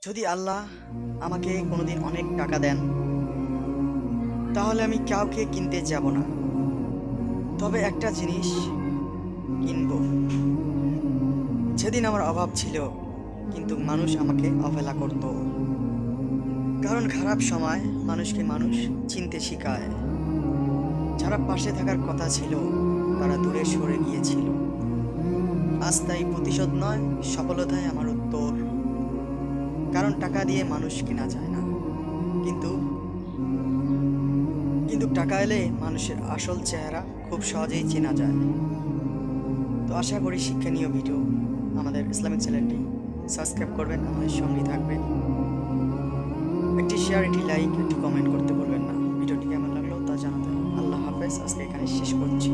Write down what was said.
যদি আল্লাহ আমাকে কোনোদিন অনেক টাকা দেন, তাহলে আমি কাউকে কিনতে যাব না। তবে একটা জিনিস কিনবো। যেদিন আমার অভাব ছিল, কিন্তু মানুষ আমাকে অবহেলা করত। কারণ খারাপ সময় মানুষকে মানুষ চিনতে শিখায়। যারা পাশে থাকার কথা ছিল, তারা দূরে সরে গিয়েছিল। আজ তাই প্রতিশোধ নয়, সফলতাই আমার উত্তর। কারণ টাকা দিয়ে মানুষ কেনা যায় না, কিন্তু কিন্তু টাকা এলে মানুষের আসল চেহারা খুব সহজেই চেনা যায়। তো আশা করি শিক্ষণীয় ভিডিও আমাদের ইসলামিক চ্যানেলটি সাবস্ক্রাইব করবেন, আমাদের সঙ্গে থাকবেন। একটি শেয়ার, একটি লাইক, একটি কমেন্ট করতে ভুলবেন না। ভিডিওটি কেমন লাগলো তা জানাতে। আল্লাহ হাফেজ, আজকে এখানে শেষ করছি।